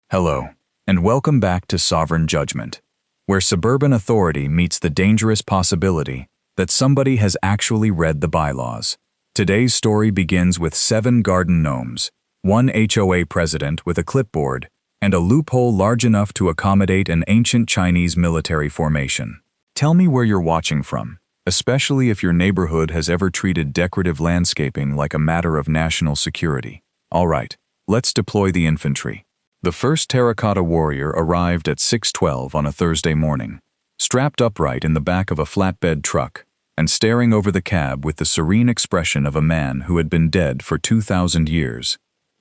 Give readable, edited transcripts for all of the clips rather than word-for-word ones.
Hello, and welcome back to Sovereign Judgment, where suburban authority meets the dangerous possibility that somebody has actually read the bylaws. Today's story begins with 7 garden gnomes, 1 HOA president with a clipboard, and a loophole large enough to accommodate an ancient Chinese military formation. Tell me where you're watching from, especially if your neighborhood has ever treated decorative landscaping like a matter of national security. All right, let's deploy the infantry. The first Terracotta warrior arrived at 6:12 on a Thursday morning, strapped upright in the back of a flatbed truck and staring over the cab with the serene expression of a man who had been dead for 2,000 years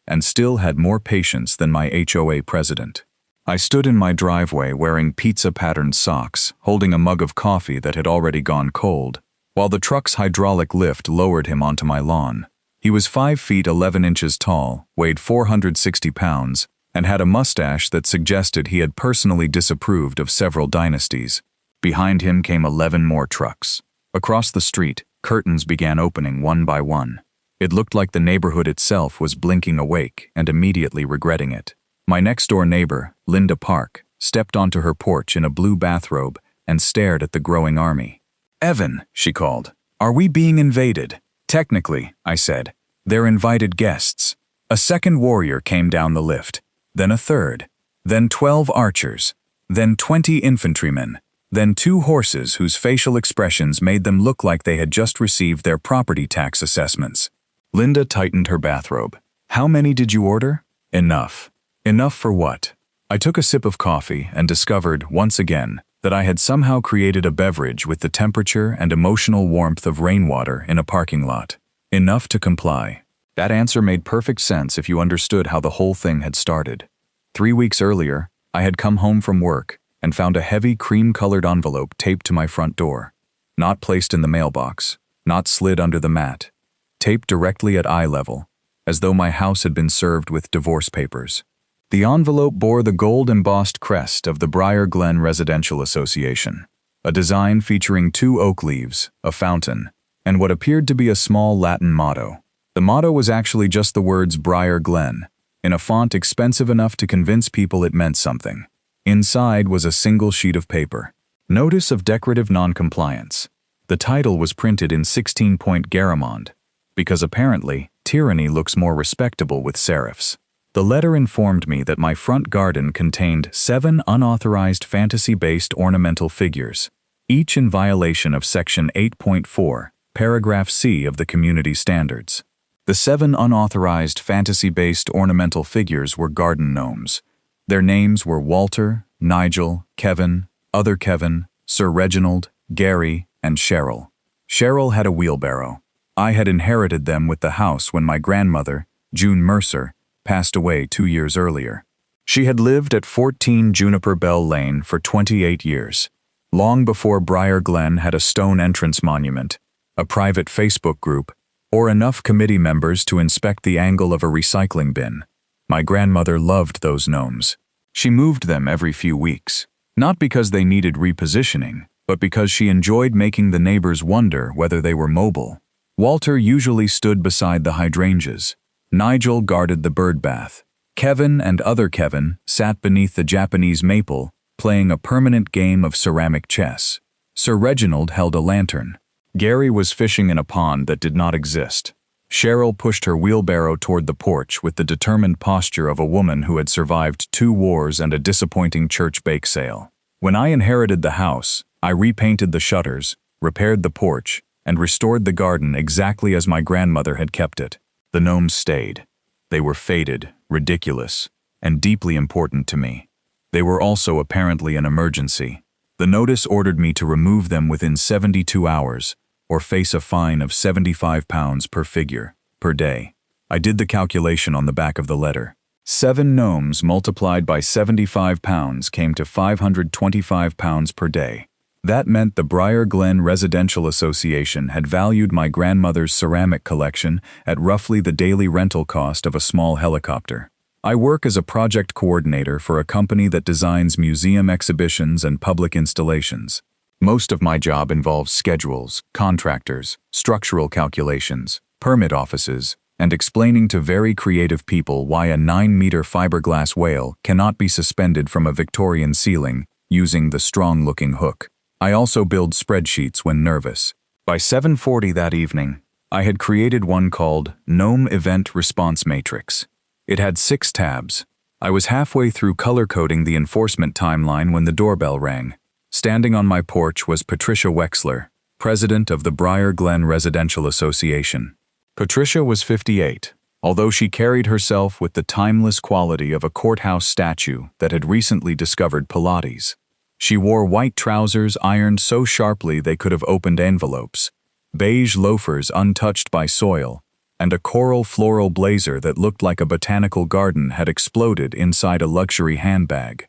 and still had more patience than my HOA president. I stood in my driveway wearing pizza-patterned socks, holding a mug of coffee that had already gone cold, while the truck's hydraulic lift lowered him onto my lawn. He was 5 feet 11 inches tall, weighed 460 pounds, and had a mustache that suggested he had personally disapproved of several dynasties. Behind him came 11 more trucks. Across the street, curtains began opening one by one. It looked like the neighborhood itself was blinking awake and immediately regretting it. My next-door neighbor, Linda Park, stepped onto her porch in a blue bathrobe and stared at the growing army. "Evan," she called, "are we being invaded?" "Technically," I said. "They're invited guests." A second warrior came down the lift, then a third, then 12 archers, then 20 infantrymen, then 2 horses whose facial expressions made them look like they had just received their property tax assessments. Linda tightened her bathrobe. "How many did you order?" "Enough." "Enough for what?" I took a sip of coffee and discovered, once again, that I had somehow created a beverage with the temperature and emotional warmth of rainwater in a parking lot. Enough to comply. That answer made perfect sense if you understood how the whole thing had started. 3 weeks earlier, I had come home from work and found a heavy cream-colored envelope taped to my front door. Not placed in the mailbox, not slid under the mat. Taped directly at eye level, as though my house had been served with divorce papers. The envelope bore the gold-embossed crest of the Briar Glen Residential Association, a design featuring 2 oak leaves, a fountain, and what appeared to be a small Latin motto. The motto was actually just the words Briar Glen, in a font expensive enough to convince people it meant something. Inside was a single sheet of paper. Notice of decorative noncompliance. The title was printed in 16-point Garamond, because apparently, tyranny looks more respectable with serifs. The letter informed me that my front garden contained 7 unauthorized fantasy-based ornamental figures, each in violation of Section 8.4, Paragraph C of the Community Standards. The 7 unauthorized fantasy-based ornamental figures were garden gnomes. Their names were Walter, Nigel, Kevin, Other Kevin, Sir Reginald, Gary, and Cheryl. Cheryl had a wheelbarrow. I had inherited them with the house when my grandmother, June Mercer, passed away 2 years earlier. She had lived at 14 Juniper Bell Lane for 28 years, long before Briar Glen had a stone entrance monument, a private Facebook group, or enough committee members to inspect the angle of a recycling bin. My grandmother loved those gnomes. She moved them every few weeks, not because they needed repositioning, but because she enjoyed making the neighbors wonder whether they were mobile. Walter usually stood beside the hydrangeas. Nigel guarded the bird bath. Kevin and Other Kevin sat beneath the Japanese maple, playing a permanent game of ceramic chess. Sir Reginald held a lantern. Gary was fishing in a pond that did not exist. Cheryl pushed her wheelbarrow toward the porch with the determined posture of a woman who had survived 2 wars and a disappointing church bake sale. When I inherited the house, I repainted the shutters, repaired the porch, and restored the garden exactly as my grandmother had kept it. The gnomes stayed. They were faded, ridiculous, and deeply important to me. They were also apparently an emergency. The notice ordered me to remove them within 72 hours, or face a fine of 75 pounds per figure, per day. I did the calculation on the back of the letter. 7 gnomes multiplied by 75 pounds came to 525 pounds per day. That meant the Briar Glen Residential Association had valued my grandmother's ceramic collection at roughly the daily rental cost of a small helicopter. I work as a project coordinator for a company that designs museum exhibitions and public installations. Most of my job involves schedules, contractors, structural calculations, permit offices, and explaining to very creative people why a 9-meter fiberglass whale cannot be suspended from a Victorian ceiling using the strong-looking hook. I also build spreadsheets when nervous. By 7:40 that evening, I had created one called Gnome Event Response Matrix. It had 6 tabs. I was halfway through color-coding the enforcement timeline when the doorbell rang. Standing on my porch was Patricia Wexler, president of the Briar Glen Residential Association. Patricia was 58, although she carried herself with the timeless quality of a courthouse statue that had recently discovered Pilates. She wore white trousers ironed so sharply they could have opened envelopes, beige loafers untouched by soil, and a coral floral blazer that looked like a botanical garden had exploded inside a luxury handbag.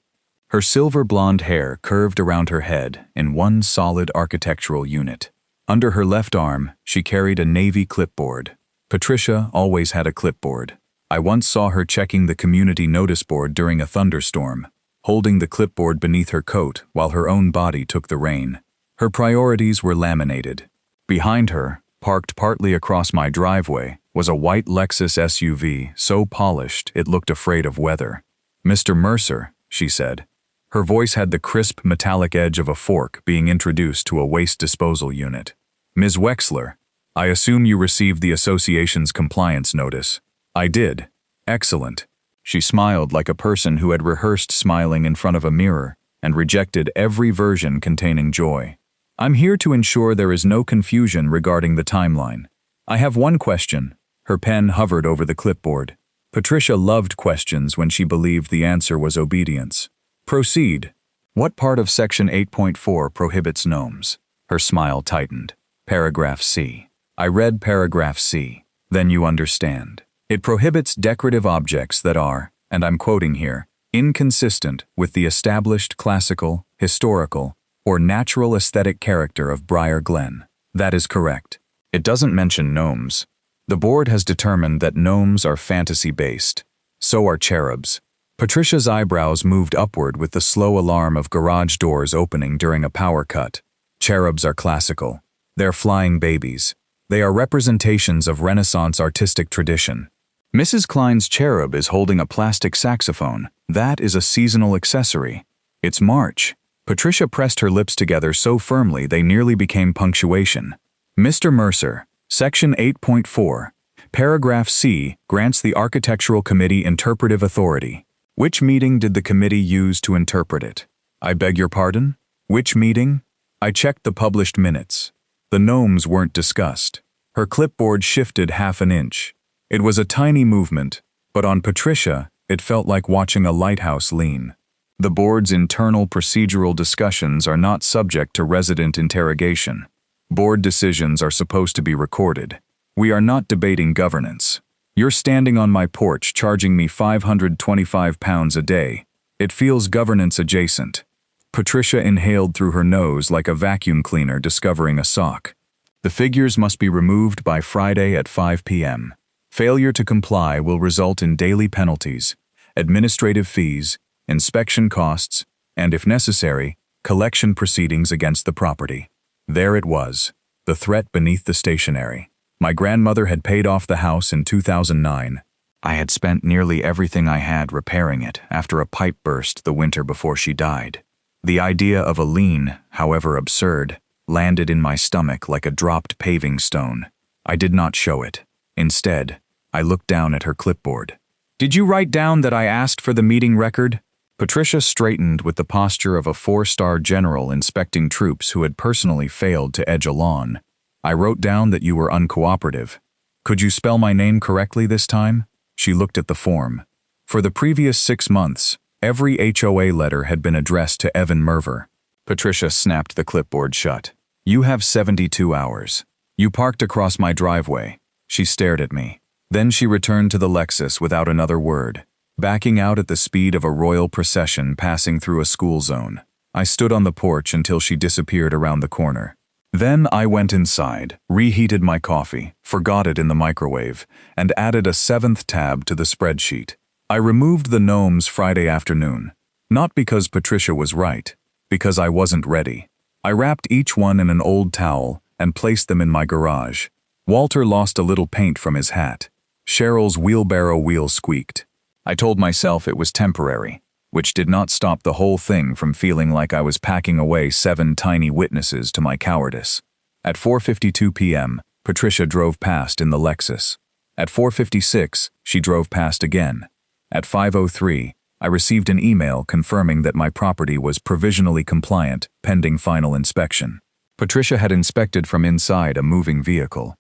Her silver blonde hair curved around her head in one solid architectural unit. Under her left arm, she carried a navy clipboard. Patricia always had a clipboard. I once saw her checking the community notice board during a thunderstorm, holding the clipboard beneath her coat while her own body took the rain. Her priorities were laminated. Behind her, parked partly across my driveway, was a white Lexus SUV so polished it looked afraid of weather. "Mr. Mercer," she said. Her voice had the crisp metallic edge of a fork being introduced to a waste disposal unit. "Ms. Wexler, I assume you received the association's compliance notice." "I did." "Excellent." She smiled like a person who had rehearsed smiling in front of a mirror and rejected every version containing joy. "I'm here to ensure there is no confusion regarding the timeline. I have one question." Her pen hovered over the clipboard. Patricia loved questions when she believed the answer was obedience. "Proceed." "What part of Section 8.4 prohibits gnomes?" Her smile tightened. "Paragraph C." I read paragraph C. "Then you understand. It prohibits decorative objects that are, and I'm quoting here, inconsistent with the established classical, historical, or natural aesthetic character of Briar Glen." That is correct. It doesn't mention gnomes. The board has determined that gnomes are fantasy-based. So are cherubs. Patricia's eyebrows moved upward with the slow alarm of garage doors opening during a power cut. Cherubs are classical. They're flying babies. They are representations of Renaissance artistic tradition. Mrs. Klein's cherub is holding a plastic saxophone. That is a seasonal accessory. It's March. Patricia pressed her lips together so firmly they nearly became punctuation. "Mr. Mercer, Section 8.4, Paragraph C grants the Architectural Committee interpretive authority. Which meeting did the committee use to interpret it?" "I beg your pardon? Which meeting?" I checked the published minutes. The gnomes weren't discussed. Her clipboard shifted half an inch. It was a tiny movement, but on Patricia, it felt like watching a lighthouse lean. The board's internal procedural discussions are not subject to resident interrogation. Board decisions are supposed to be recorded. We are not debating governance. You're standing on my porch charging me £525 a day. It feels governance adjacent. Patricia inhaled through her nose like a vacuum cleaner discovering a sock. "The figures must be removed by Friday at 5 p.m. Failure to comply will result in daily penalties, administrative fees, inspection costs, and if necessary, collection proceedings against the property." There it was, the threat beneath the stationery. My grandmother had paid off the house in 2009. I had spent nearly everything I had repairing it after a pipe burst the winter before she died. The idea of a lien, however absurd, landed in my stomach like a dropped paving stone. I did not show it. Instead, I looked down at her clipboard. "Did you write down that I asked for the meeting record?" Patricia straightened with the posture of a 4-star general inspecting troops who had personally failed to edge a lawn. "I wrote down that you were uncooperative. Could you spell my name correctly this time?" She looked at the form. For the previous 6 months, every HOA letter had been addressed to Evan Merver. Patricia snapped the clipboard shut. "You have 72 hours. You parked across my driveway." She stared at me. Then she returned to the Lexus without another word, backing out at the speed of a royal procession passing through a school zone. I stood on the porch until she disappeared around the corner. Then I went inside, reheated my coffee, forgot it in the microwave, and added a 7th tab to the spreadsheet. I removed the gnomes Friday afternoon. Not because Patricia was right, because I wasn't ready. I wrapped each one in an old towel and placed them in my garage. Walter lost a little paint from his hat. Cheryl's wheelbarrow wheel squeaked. I told myself it was temporary, which did not stop the whole thing from feeling like I was packing away 7 tiny witnesses to my cowardice. At 4:52 p.m., Patricia drove past in the Lexus. At 4:56, she drove past again. At 5:03, I received an email confirming that my property was provisionally compliant, pending final inspection. Patricia had inspected from inside a moving vehicle.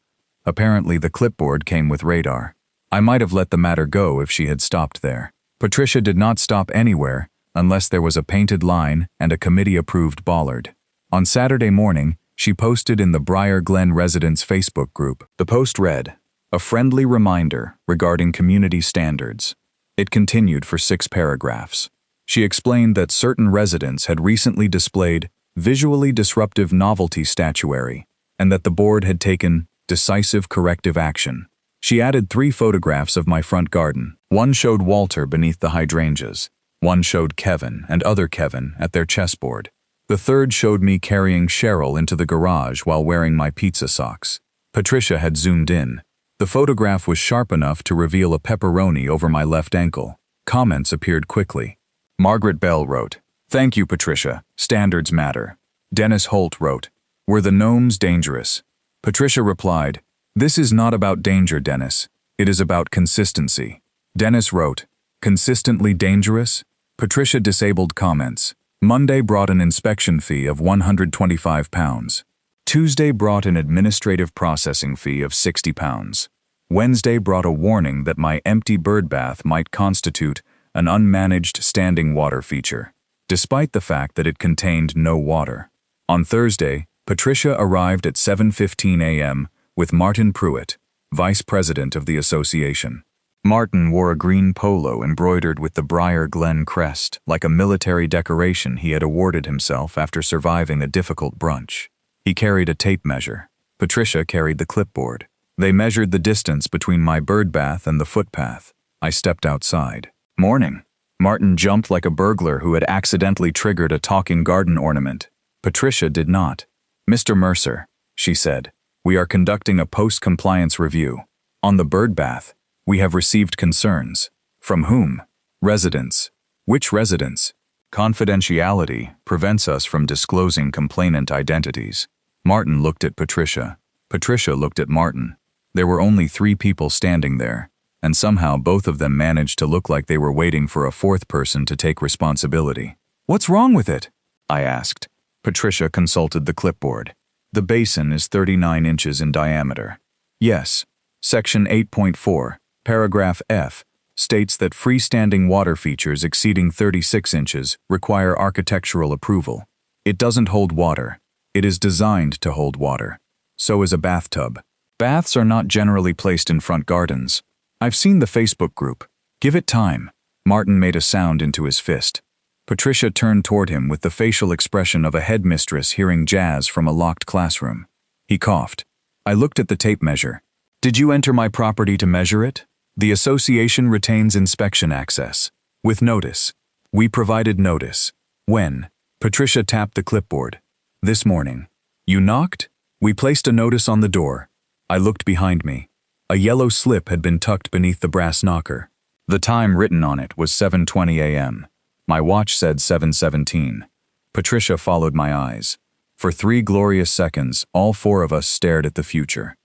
Apparently, the clipboard came with radar. I might have let the matter go if she had stopped there. Patricia did not stop anywhere unless there was a painted line and a committee-approved bollard. On Saturday morning, she posted in the Briar Glen Residents Facebook group. The post read, "A friendly reminder regarding community standards." It continued for 6 paragraphs. She explained that certain residents had recently displayed visually disruptive novelty statuary and that the board had taken decisive corrective action. She added 3 photographs of my front garden. One showed Walter beneath the hydrangeas. One showed Kevin and other Kevin at their chessboard. The third showed me carrying Cheryl into the garage while wearing my pizza socks. Patricia had zoomed in. The photograph was sharp enough to reveal a pepperoni over my left ankle. Comments appeared quickly. Margaret Bell wrote, "Thank you, Patricia. Standards matter." Dennis Holt wrote, "Were the gnomes dangerous?" Patricia replied, "This is not about danger, Dennis. It is about consistency." Dennis wrote, "Consistently dangerous?" Patricia disabled comments. Monday brought an inspection fee of £125. Tuesday brought an administrative processing fee of £60. Wednesday brought a warning that my empty birdbath might constitute an unmanaged standing water feature, despite the fact that it contained no water. On Thursday, Patricia arrived at 7:15 a.m. with Martin Pruitt, vice president of the association. Martin wore a green polo embroidered with the Briar Glen crest, like a military decoration he had awarded himself after surviving a difficult brunch. He carried a tape measure. Patricia carried the clipboard. They measured the distance between my birdbath and the footpath. I stepped outside. "Morning." Martin jumped like a burglar who had accidentally triggered a talking garden ornament. Patricia did not. "Mr. Mercer," she said, "we are conducting a post-compliance review. On the birdbath, we have received concerns." "From whom?" "Residents." "Which residents?" "Confidentiality prevents us from disclosing complainant identities." Martin looked at Patricia. Patricia looked at Martin. There were only 3 people standing there, and somehow both of them managed to look like they were waiting for a 4th person to take responsibility. "What's wrong with it?" I asked. Patricia consulted the clipboard. "The basin is 39 inches in diameter." "Yes. Section 8.4, paragraph F, states that freestanding water features exceeding 36 inches require architectural approval. It doesn't hold water. It is designed to hold water. So is a bathtub. Baths are not generally placed in front gardens. I've seen the Facebook group. Give it time." Martin made a sound into his fist. Patricia turned toward him with the facial expression of a headmistress hearing jazz from a locked classroom. He coughed. I looked at the tape measure. "Did you enter my property to measure it?" "The association retains inspection access. With notice." "We provided notice." "When?" Patricia tapped the clipboard. "This morning." "You knocked?" "We placed a notice on the door." I looked behind me. A yellow slip had been tucked beneath the brass knocker. The time written on it was 7:20 a.m. My watch said 7:17. Patricia followed my eyes. For 3 glorious seconds, all 4 of us stared at the future.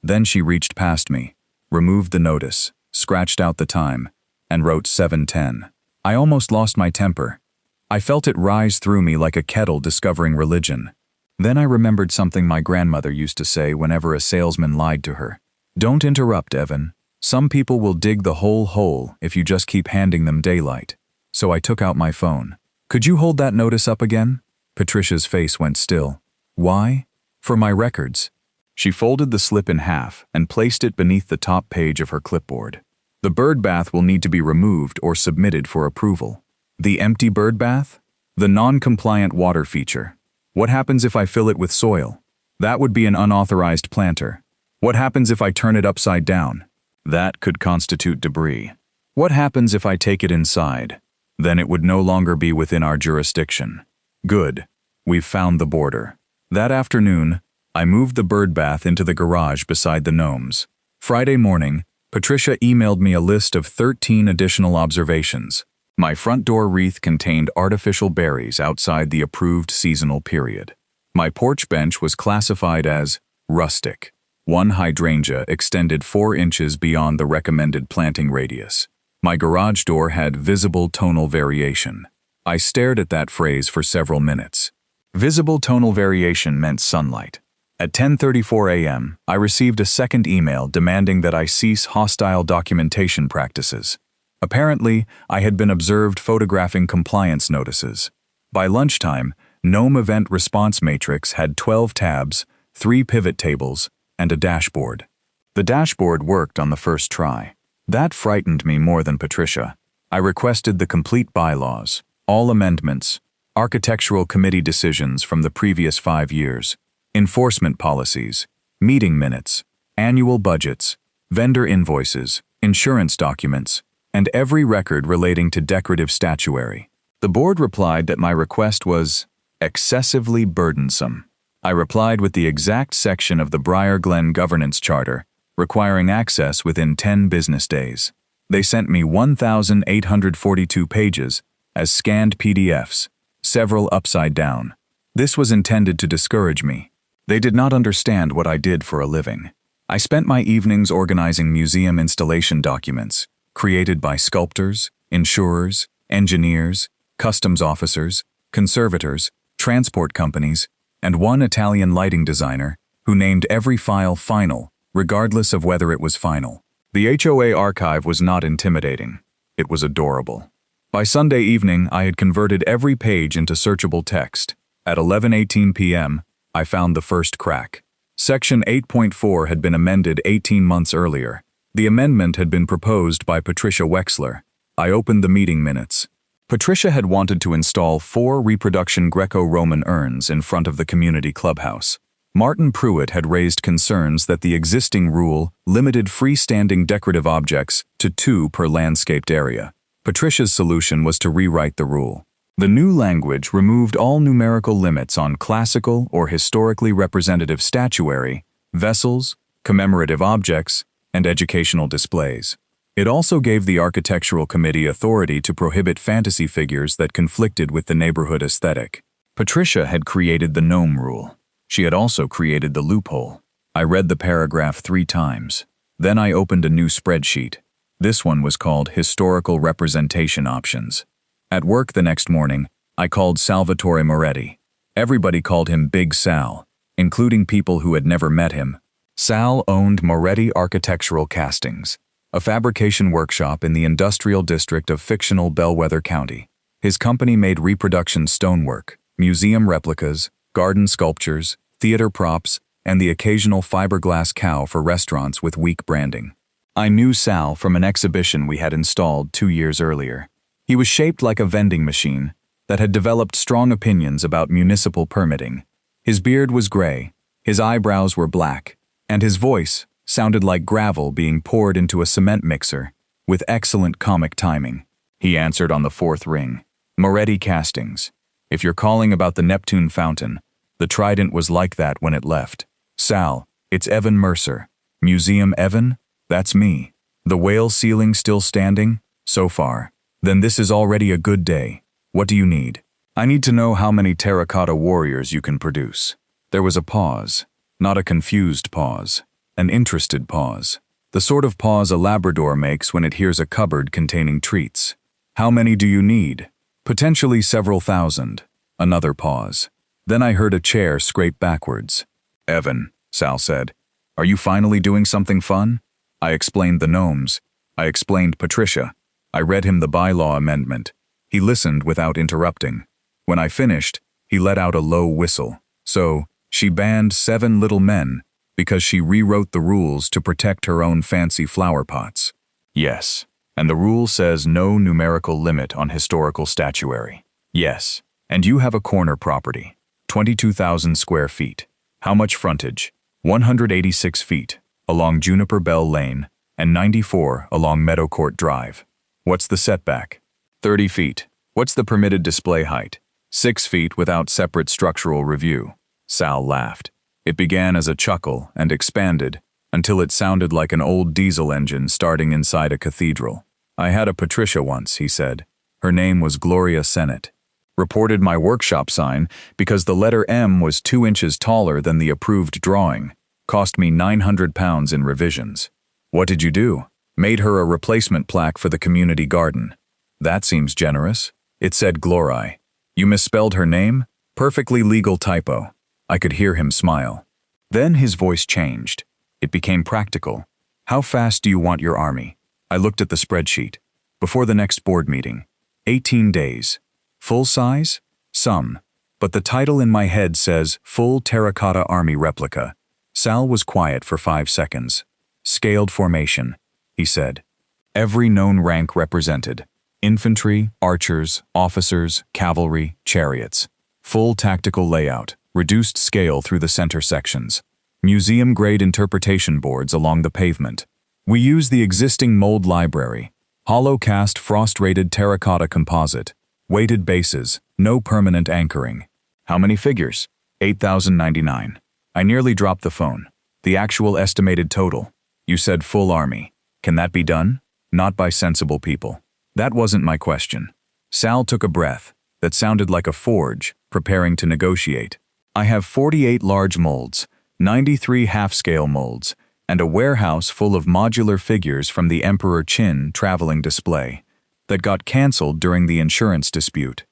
Then she reached past me, removed the notice, scratched out the time, and wrote 7:10. I almost lost my temper. I felt it rise through me like a kettle discovering religion. Then I remembered something my grandmother used to say whenever a salesman lied to her. "Don't interrupt, Evan. Some people will dig the whole hole if you just keep handing them daylight." So I took out my phone. "Could you hold that notice up again?" Patricia's face went still. "Why?" "For my records." She folded the slip in half and placed it beneath the top page of her clipboard. "The bird bath will need to be removed or submitted for approval." "The empty bird bath?" "The non-compliant water feature." "What happens if I fill it with soil?" "That would be an unauthorized planter." "What happens if I turn it upside down?" "That could constitute debris." "What happens if I take it inside?" "Then it would no longer be within our jurisdiction." "Good. We've found the border." That afternoon, I moved the bird bath into the garage beside the Gnomes. Friday morning, Patricia emailed me a list of 13 additional observations. My front door wreath contained artificial berries outside the approved seasonal period. My porch bench was classified as rustic. One hydrangea extended 4 inches beyond the recommended planting radius. My garage door had visible tonal variation. I stared at that phrase for several minutes. Visible tonal variation meant sunlight. At 10:34 a.m., I received a second email demanding that I cease hostile documentation practices. Apparently, I had been observed photographing compliance notices. By lunchtime, Gnome Event Response Matrix had 12 tabs, 3 pivot tables, and a dashboard. The dashboard worked on the first try. That frightened me more than Patricia. I requested the complete bylaws, all amendments, architectural committee decisions from the previous 5 years, enforcement policies, meeting minutes, annual budgets, vendor invoices, insurance documents, and every record relating to decorative statuary. The board replied that my request was excessively burdensome. I replied with the exact section of the Briar Glen Governance Charter, requiring access within 10 business days. They sent me 1,842 pages as scanned PDFs, several upside down. This was intended to discourage me. They did not understand what I did for a living. I spent my evenings organizing museum installation documents, created by sculptors, insurers, engineers, customs officers, conservators, transport companies, and one Italian lighting designer who named every file final, regardless of whether it was final. The HOA archive was not intimidating. It was adorable. By Sunday evening, I had converted every page into searchable text. At 11:18 p.m., I found the first crack. Section 8.4 had been amended 18 months earlier. The amendment had been proposed by Patricia Wexler. I opened the meeting minutes. Patricia had wanted to install 4 reproduction Greco-Roman urns in front of the community clubhouse. Martin Pruitt had raised concerns that the existing rule limited freestanding decorative objects to 2 per landscaped area. Patricia's solution was to rewrite the rule. The new language removed all numerical limits on classical or historically representative statuary, vessels, commemorative objects, and educational displays. It also gave the architectural committee authority to prohibit fantasy figures that conflicted with the neighborhood aesthetic. Patricia had created the gnome rule. She had also created the loophole. I read the paragraph 3 times. Then I opened a new spreadsheet. This one was called Historical Representation Options. At work the next morning, I called Salvatore Moretti. Everybody called him Big Sal, including people who had never met him. Sal owned Moretti Architectural Castings, a fabrication workshop in the industrial district of fictional Bellwether County. His company made reproduction stonework, museum replicas, garden sculptures, theater props, and the occasional fiberglass cow for restaurants with weak branding. I knew Sal from an exhibition we had installed 2 years earlier. He was shaped like a vending machine that had developed strong opinions about municipal permitting. His beard was gray, his eyebrows were black, and his voice sounded like gravel being poured into a cement mixer, with excellent comic timing. He answered on the 4th ring. Moretti Castings. If you're calling about the Neptune fountain, the Trident was like that when it left. Sal, it's Evan Mercer. Museum Evan? That's me. The whale ceiling still standing? So far. Then this is already a good day. What do you need? I need to know how many terracotta warriors you can produce. There was a pause. Not a confused pause. An interested pause. The sort of pause a Labrador makes when it hears a cupboard containing treats. How many do you need? Potentially several thousand. Another pause. Then I heard a chair scrape backwards. Evan, Sal said, are you finally doing something fun? I explained the gnomes. I explained Patricia. I read him the bylaw amendment. He listened without interrupting. When I finished, he let out a low whistle. So, she banned 7 little men because she rewrote the rules to protect her own fancy flower pots. Yes, and the rule says no numerical limit on historical statuary. Yes, and you have a corner property, 22,000 square feet. How much frontage? 186 feet, along Juniper Bell Lane, and 94 along Meadow Court Drive. What's the setback? 30 feet. What's the permitted display height? 6 feet without separate structural review. Sal laughed. It began as a chuckle and expanded, until it sounded like an old diesel engine starting inside a cathedral. "I had a Patricia once," he said. "Her name was Gloria Sennett. Reported my workshop sign because the letter M was 2 inches taller than the approved drawing. Cost me £900 in revisions." "What did you do?" "Made her a replacement plaque for the community garden." "That seems generous." It said Glory. "You misspelled her name?" "Perfectly legal typo." I could hear him smile. Then his voice changed. It became practical. "How fast do you want your army?" I looked at the spreadsheet. "Before the next board meeting. 18 days. Full size?" "Some. But the title in my head says Full Terracotta Army Replica." Sal was quiet for 5 seconds. "Scaled formation," he said. "Every known rank represented. Infantry, archers, officers, cavalry, chariots. Full tactical layout, reduced scale through the center sections. Museum-grade interpretation boards along the pavement. We use the existing mold library. Hollow-cast frost-rated terracotta composite. Weighted bases, no permanent anchoring." "How many figures?" 8,099. I nearly dropped the phone. "The actual estimated total. You said full army. Can that be done?" "Not by sensible people." That wasn't my question. Sal took a breath that sounded like a forge preparing to negotiate. "I have 48 large molds, 93 half-scale molds, and a warehouse full of modular figures from the Emperor Qin traveling display that got cancelled during the insurance dispute.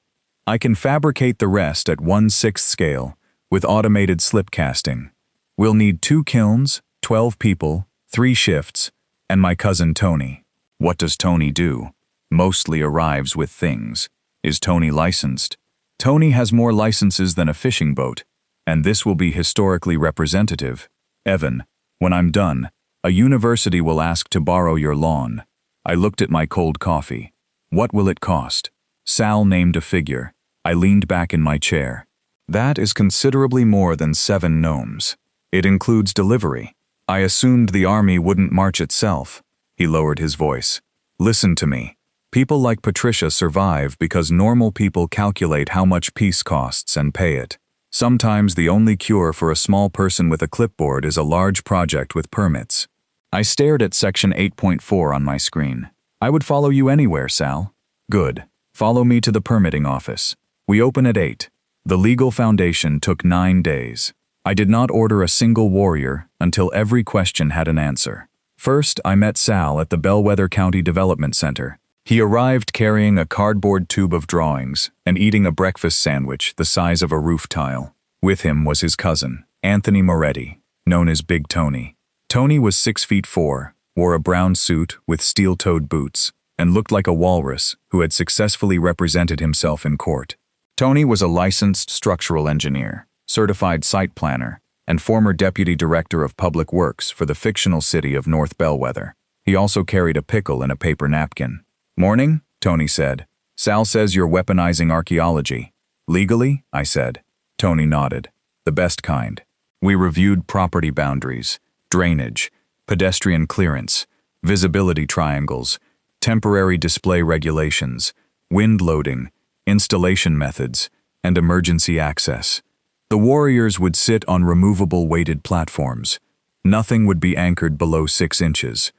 I can fabricate the rest at 1/6 scale with automated slip casting. We'll need 2 kilns, 12 people, 3 shifts, and my cousin Tony." "What does Tony do?" "Mostly arrives with things." "Is Tony licensed?" "Tony has more licenses than a fishing boat, and this will be historically representative. Evan, when I'm done, a university will ask to borrow your lawn." I looked at my cold coffee. "What will it cost?" Sal named a figure. I leaned back in my chair. "That is considerably more than 7 gnomes. It includes delivery. I assumed the army wouldn't march itself." He lowered his voice. "Listen to me. People like Patricia survive because normal people calculate how much peace costs and pay it. Sometimes the only cure for a small person with a clipboard is a large project with permits." I stared at section 8.4 on my screen. "I would follow you anywhere, Sal." "Good. Follow me to the permitting office. We open at 8. The legal foundation took 9 days. I did not order a single warrior until every question had an answer. First, I met Sal at the Bellwether County Development Center. He arrived carrying a cardboard tube of drawings and eating a breakfast sandwich the size of a roof tile. With him was his cousin, Anthony Moretti, known as Big Tony. Tony was 6 feet 4, wore a brown suit with steel-toed boots, and looked like a walrus who had successfully represented himself in court. Tony was a licensed structural engineer, certified site planner, and former deputy director of public works for the fictional city of North Bellwether. He also carried a pickle in a paper napkin. "Morning," Tony said. "Sal says you're weaponizing archaeology." "Legally?" I said. Tony nodded. "The best kind. We reviewed property boundaries, drainage, pedestrian clearance, visibility triangles, temporary display regulations, wind loading, installation methods, and emergency access. The warriors would sit on removable weighted platforms. Nothing would be anchored below 6 inches.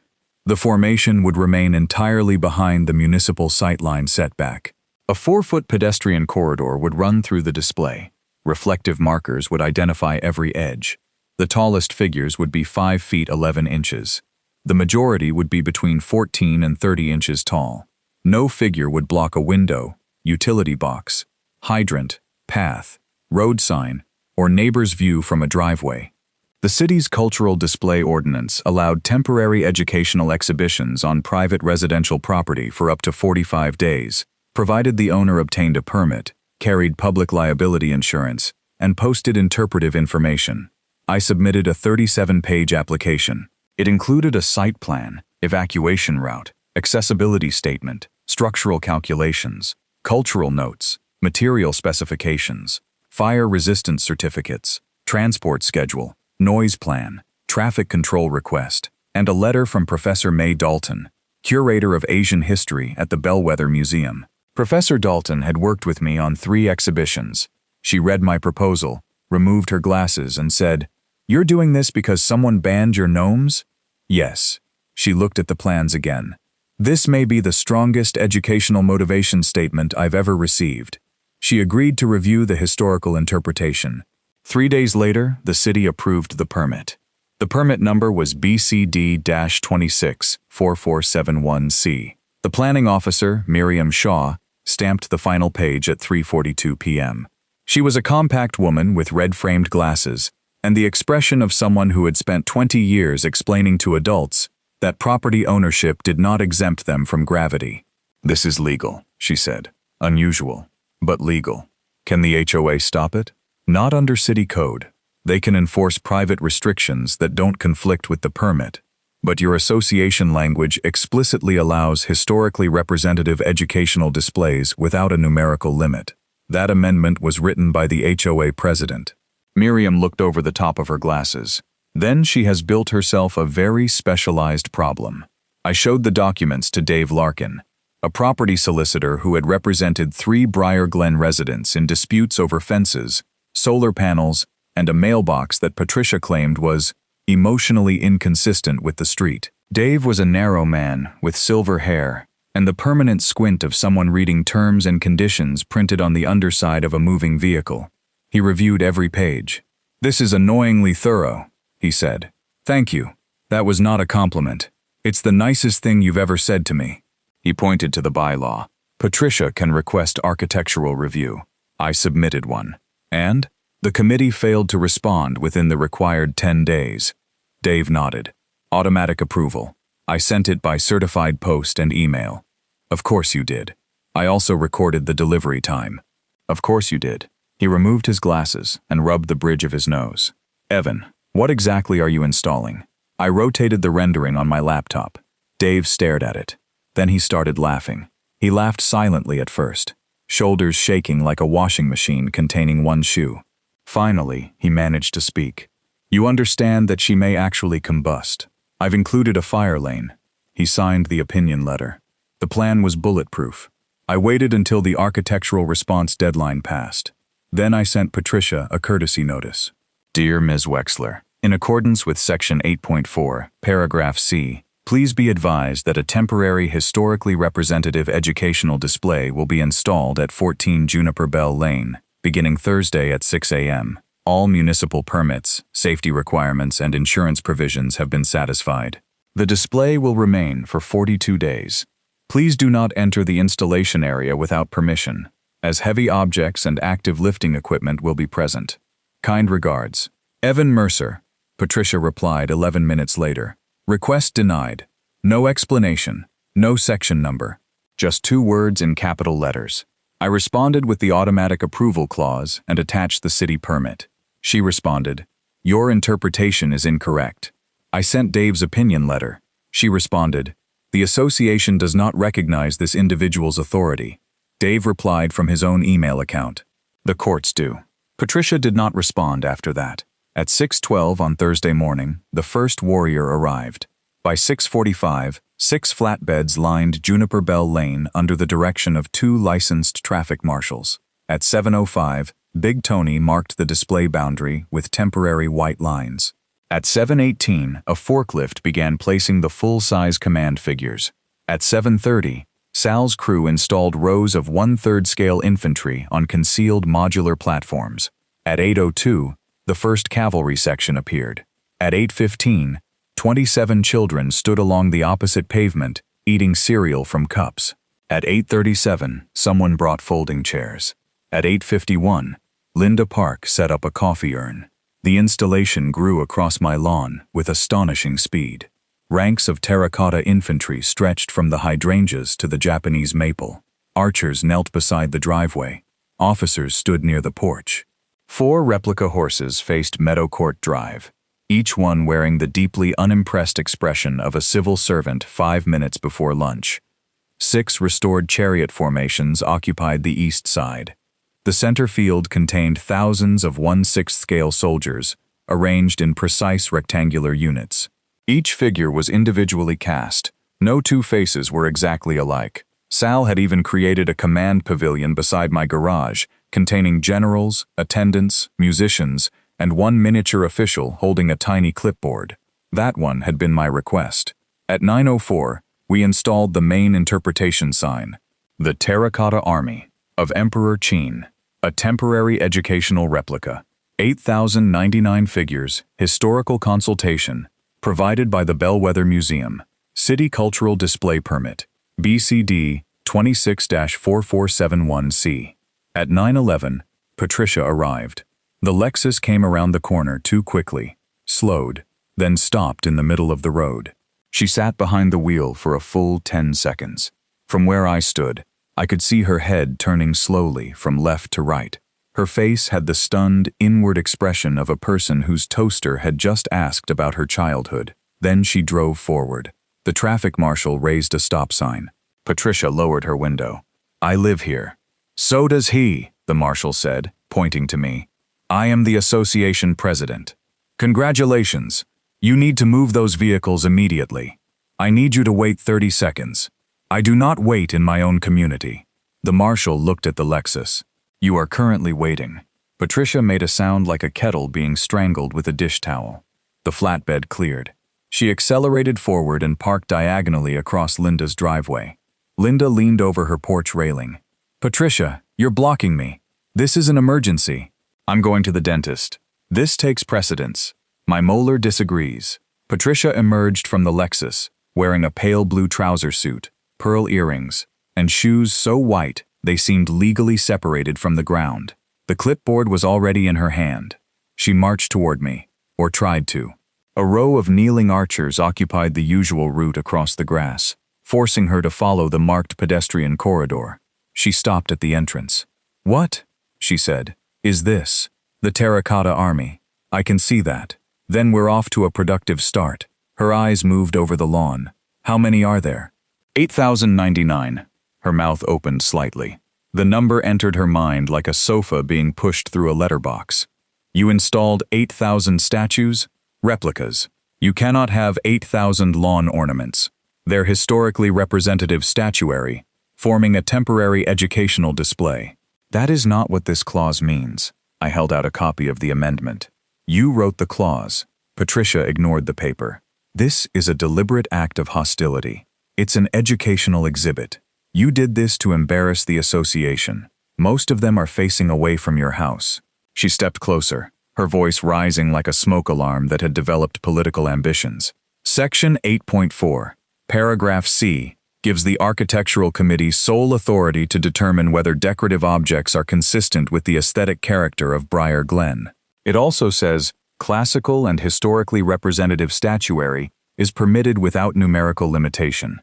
The formation would remain entirely behind the municipal sightline setback. A 4-foot pedestrian corridor would run through the display. Reflective markers would identify every edge. The tallest figures would be 5 feet 11 inches. The majority would be between 14 and 30 inches tall. No figure would block a window, utility box, hydrant, path, road sign, or neighbor's view from a driveway. The city's cultural display ordinance allowed temporary educational exhibitions on private residential property for up to 45 days, provided the owner obtained a permit, carried public liability insurance, and posted interpretive information. I submitted a 37-page application. It included a site plan, evacuation route, accessibility statement, structural calculations, cultural notes, material specifications, fire resistance certificates, transport schedule, noise plan, traffic control request, and a letter from Professor May Dalton, curator of Asian history at the Bellwether Museum. Professor Dalton had worked with me on 3 exhibitions. She read my proposal, removed her glasses, and said, You're doing this because someone banned your gnomes? Yes. She looked at the plans again. This may be the strongest educational motivation statement I've ever received. She agreed to review the historical interpretation. 3 days later, the city approved the permit. The permit number was BCD-26-4471C. The planning officer, Miriam Shaw, stamped the final page at 3:42 p.m. She was a compact woman with red-framed glasses, and the expression of someone who had spent 20 years explaining to adults that property ownership did not exempt them from gravity. This is legal, she said. Unusual, but legal. Can the HOA stop it? Not under city code. They can enforce private restrictions that don't conflict with the permit. But your association language explicitly allows historically representative educational displays without a numerical limit. That amendment was written by the HOA president. Miriam looked over the top of her glasses. Then she has built herself a very specialized problem. I showed the documents to Dave Larkin, a property solicitor who had represented 3 Briar Glen residents in disputes over fences, solar panels, and a mailbox that Patricia claimed was emotionally inconsistent with the street. Dave was a narrow man with silver hair and the permanent squint of someone reading terms and conditions printed on the underside of a moving vehicle. He reviewed every page. "This is annoyingly thorough," he said. "Thank you. That was not a compliment. It's the nicest thing you've ever said to me." He pointed to the bylaw. "Patricia can request architectural review. I submitted one. And? The committee failed to respond within the required 10 days. Dave nodded. "Automatic approval. I sent it by certified post and email." "Of course you did. I also recorded the delivery time." "Of course you did." He removed his glasses and rubbed the bridge of his nose. "Evan, what exactly are you installing?" I rotated the rendering on my laptop. Dave stared at it. Then he started laughing. He laughed silently at first, shoulders shaking like a washing machine containing one shoe. Finally, he managed to speak. "You understand that she may actually combust. I've included a fire lane." He signed the opinion letter. The plan was bulletproof. I waited until the architectural response deadline passed. Then I sent Patricia a courtesy notice. "Dear Ms. Wexler, in accordance with Section 8.4, Paragraph C, please be advised that a temporary historically representative educational display will be installed at 14 Juniper Bell Lane, beginning Thursday at 6 a.m. All municipal permits, safety requirements, and insurance provisions have been satisfied. The display will remain for 42 days. Please do not enter the installation area without permission, as heavy objects and active lifting equipment will be present. Kind regards, Evan Mercer." Patricia replied 11 minutes later. "Request denied. No explanation, no section number. Just 2 words in capital letters." I responded with the automatic approval clause and attached the city permit. She responded, "Your interpretation is incorrect." I sent Dave's opinion letter. She responded, "The association does not recognize this individual's authority." Dave replied from his own email account. "The courts do." Patricia did not respond after that. At 6:12 on Thursday morning, the first warrior arrived. By 6:45, 6 flatbeds lined Juniper Bell Lane under the direction of 2 licensed traffic marshals. At 7:05, Big Tony marked the display boundary with temporary white lines. At 7:18, a forklift began placing the full-size command figures. At 7:30, Sal's crew installed rows of 1/3 scale infantry on concealed modular platforms. At 8:02, the first cavalry section appeared. At 8:15, 27 children stood along the opposite pavement, eating cereal from cups. At 8:37, someone brought folding chairs. At 8:51, Linda Park set up a coffee urn. The installation grew across my lawn with astonishing speed. Ranks of terracotta infantry stretched from the hydrangeas to the Japanese maple. Archers knelt beside the driveway. Officers stood near the porch. 4 replica horses faced Meadow Court Drive, each one wearing the deeply unimpressed expression of a civil servant 5 minutes before lunch. 6 restored chariot formations occupied the east side. The center field contained thousands of 1/6 scale soldiers, arranged in precise rectangular units. Each figure was individually cast. No 2 faces were exactly alike. Sal had even created a command pavilion beside my garage, containing generals, attendants, musicians, and one miniature official holding a tiny clipboard. That one had been my request. At 9:04, we installed the main interpretation sign, the Terracotta Army of Emperor Qin, a temporary educational replica. 8,099 figures, historical consultation, provided by the Bellwether Museum, City Cultural Display Permit, BCD 26-4471C. At 9:11, Patricia arrived. The Lexus came around the corner too quickly, slowed, then stopped in the middle of the road. She sat behind the wheel for a full 10 seconds. From where I stood, I could see her head turning slowly from left to right. Her face had the stunned, inward expression of a person whose toaster had just asked about her childhood. Then she drove forward. The traffic marshal raised a stop sign. Patricia lowered her window. "I live here." "So does he," the marshal said, pointing to me. "I am the association president. Congratulations. You need to move those vehicles immediately. I need you to wait 30 seconds. I do not wait in my own community." The marshal looked at the Lexus. "You are currently waiting." Patricia made a sound like a kettle being strangled with a dish towel. The flatbed cleared. She accelerated forward and parked diagonally across Linda's driveway. Linda leaned over her porch railing. "Patricia, you're blocking me. This is an emergency. I'm going to the dentist. This takes precedence. My molar disagrees." Patricia emerged from the Lexus, wearing a pale blue trouser suit, pearl earrings, and shoes so white they seemed legally separated from the ground. The clipboard was already in her hand. She marched toward me, or tried to. A row of kneeling archers occupied the usual route across the grass, forcing her to follow the marked pedestrian corridor. She stopped at the entrance. "What?" she said. "Is this the Terracotta Army? I can see that. Then we're off to a productive start." Her eyes moved over the lawn. "How many are there?" 8,099. Her mouth opened slightly. The number entered her mind like a sofa being pushed through a letterbox. "You installed 8,000 statues? Replicas. You cannot have 8,000 lawn ornaments. They're historically representative statuary, forming a temporary educational display." "That is not what this clause means." I held out a copy of the amendment. "You wrote the clause." Patricia ignored the paper. "This is a deliberate act of hostility. It's an educational exhibit. You did this to embarrass the association. Most of them are facing away from your house." She stepped closer, her voice rising like a smoke alarm that had developed political ambitions. Section 8.4, paragraph C, gives the Architectural Committee sole authority to determine whether decorative objects are consistent with the aesthetic character of Briar Glen. It also says, classical and historically representative statuary is permitted without numerical limitation.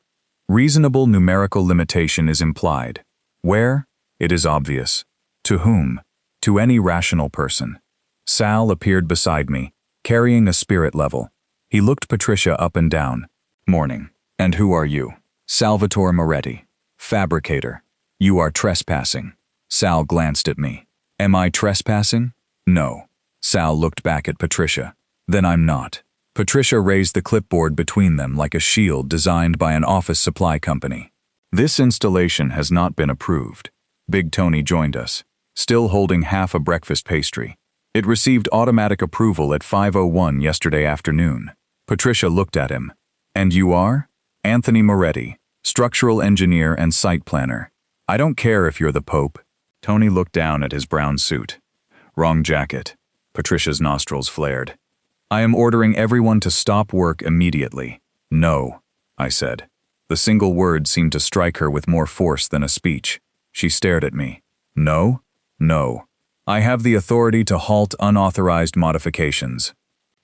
Reasonable numerical limitation is implied. Where? It is obvious. To whom? To any rational person. Sal appeared beside me, carrying a spirit level. He looked Patricia up and down. "Morning. And who are you?" "Salvatore Moretti. Fabricator. You are trespassing." Sal glanced at me. "Am I trespassing?" "No." Sal looked back at Patricia. "Then I'm not." Patricia raised the clipboard between them like a shield designed by an office supply company. "This installation has not been approved." Big Tony joined us, still holding half a breakfast pastry. "It received automatic approval at 5:01 yesterday afternoon." Patricia looked at him. "And you are?" "Anthony Moretti, structural engineer and site planner." "I don't care if you're the Pope." Tony looked down at his brown suit. "Wrong jacket." Patricia's nostrils flared. "I am ordering everyone to stop work immediately." "No," I said. The single word seemed to strike her with more force than a speech. She stared at me. "No? No. I have the authority to halt unauthorized modifications."